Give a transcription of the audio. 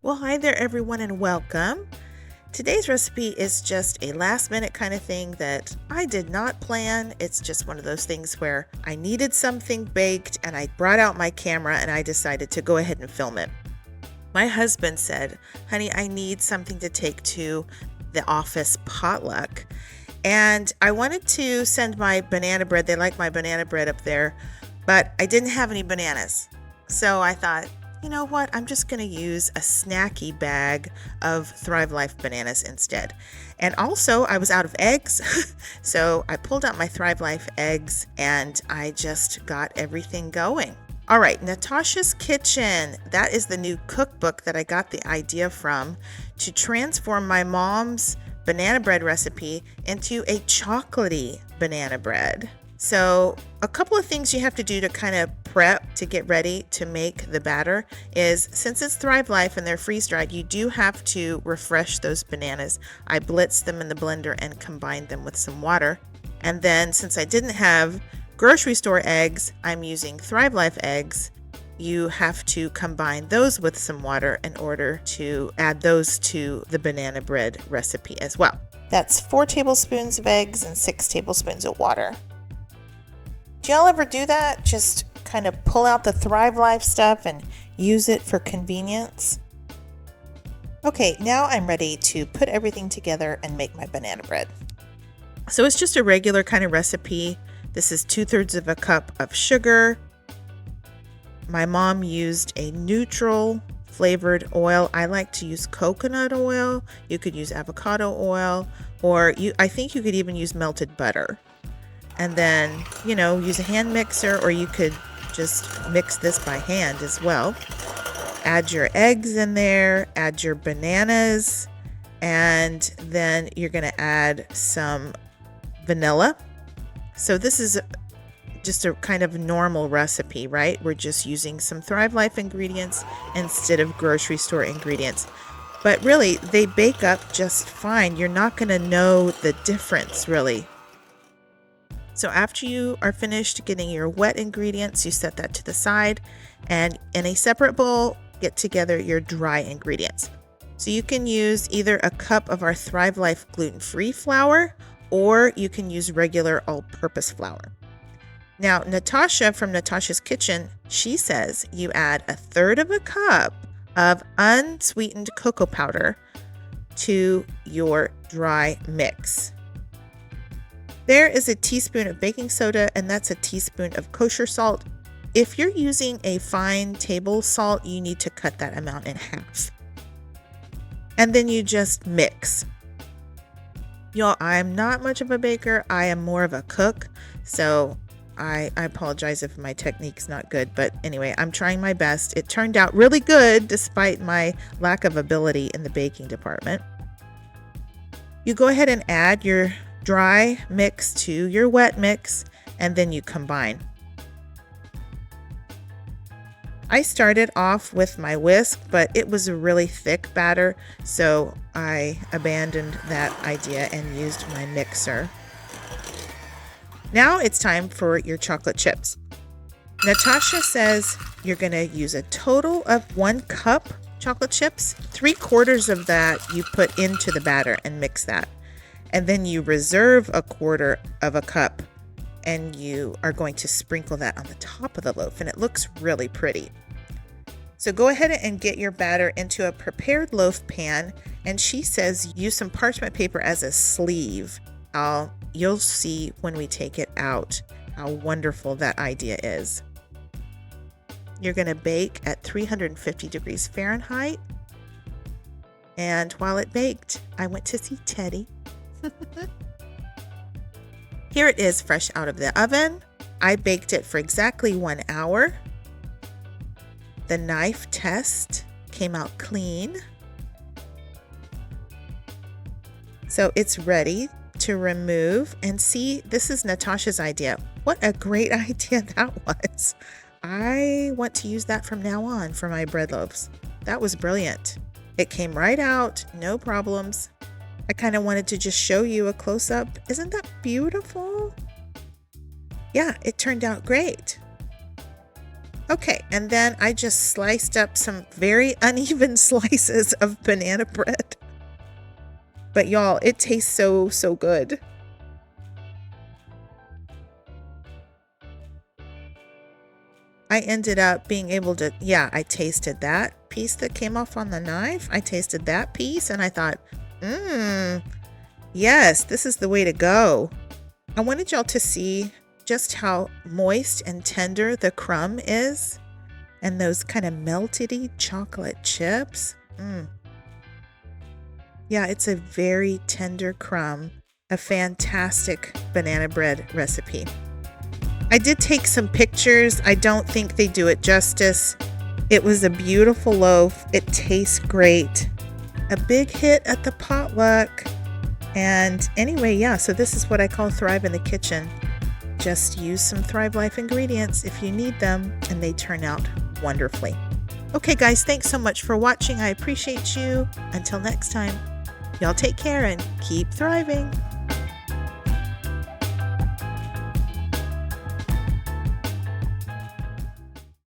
Well, hi there everyone and welcome. Today's recipe is just a last minute kind of thing that I did not plan. It's just one of those things where I needed something baked and I brought out my camera and I decided to go ahead and film it. My husband said, honey, I need something to take to the office potluck. And I wanted to send my banana bread. They like my banana bread up there, but I didn't have any bananas. So I thought, you know what? I'm just going to use a snacky bag of Thrive Life bananas instead. And also, I was out of eggs, so I pulled out my Thrive Life eggs and I just got everything going. All right, Natasha's Kitchen. That is the new cookbook that I got the idea from to transform my mom's banana bread recipe into a chocolatey banana bread. So a couple of things you have to do to kind of prep to get ready to make the batter is, since it's Thrive Life and they're freeze dried, you do have to refresh those bananas. I blitzed them in the blender and combined them with some water. And then since I didn't have grocery store eggs, I'm using Thrive Life eggs. You have to combine those with some water in order to add those to the banana bread recipe as well. That's 4 tablespoons of eggs and 6 tablespoons of water. Do y'all ever do that? Just kind of pull out the Thrive Life stuff and use it for convenience? Okay, now I'm ready to put everything together and make my banana bread. So it's just a regular kind of recipe. This is 2/3 of a cup of sugar. My mom used a neutral flavored oil. I like to use coconut oil. You could use avocado oil, or I think you could even use melted butter. And then, use a hand mixer, or you could just mix this by hand as well. Add your eggs in there, add your bananas, and then you're going to add some vanilla. So this is just a kind of normal recipe, right? We're just using some Thrive Life ingredients instead of grocery store ingredients. But really, they bake up just fine. You're not going to know the difference, really. So after you are finished getting your wet ingredients, you set that to the side, and in a separate bowl, get together your dry ingredients. So you can use either a cup of our Thrive Life gluten-free flour, or you can use regular all-purpose flour. Now, Natasha from Natasha's Kitchen, she says you add 1/3 of a cup of unsweetened cocoa powder to your dry mix. There is a teaspoon of baking soda, and that's a teaspoon of kosher salt. If you're using a fine table salt, you need to cut that amount in half. And then you just mix. Y'all, I'm not much of a baker. I am more of a cook, so I apologize if my technique's not good. But anyway, I'm trying my best. It turned out really good despite my lack of ability in the baking department. You go ahead and add your dry mix to your wet mix, and then you combine. I started off with my whisk, but it was a really thick batter, so I abandoned that idea and used my mixer. Now it's time for your chocolate chips. Natasha says you're going to use a total of 1 cup chocolate chips. 3/4 of that you put into the batter and mix that. And then you reserve 1/4 of a cup, and you are going to sprinkle that on the top of the loaf, and it looks really pretty. So go ahead and get your batter into a prepared loaf pan, and she says use some parchment paper as a sleeve. You'll see when we take it out how wonderful that idea is. You're going to bake at 350 degrees Fahrenheit. And while it baked, I went to see Teddy. Here it is fresh out of the oven. I baked it for exactly 1 hour. The knife test came out clean. So it's ready to remove. And see, this is Natasha's idea. What a great idea that was. I want to use that from now on for my bread loaves. That was brilliant. It came right out, no problems. I kind of wanted to just show you a close-up. Isn't that beautiful? Yeah, it turned out great. Okay, and then I just sliced up some very uneven slices of banana bread. But y'all, it tastes so, so good. I ended up being able to, yeah, I tasted that piece that came off on the knife. I tasted that piece and I thought, yes, this is the way to go. I wanted y'all to see just how moist and tender the crumb is and those kind of melty chocolate chips. Yeah, it's a very tender crumb, a fantastic banana bread recipe. I did take some pictures. I don't think they do it justice. It was a beautiful loaf. It tastes great. A big hit at the potluck. And anyway, yeah, so this is what I call Thrive in the Kitchen. Just use some Thrive Life ingredients if you need them, and they turn out wonderfully. Okay, guys, thanks so much for watching. I appreciate you. Until next time, y'all take care and keep thriving.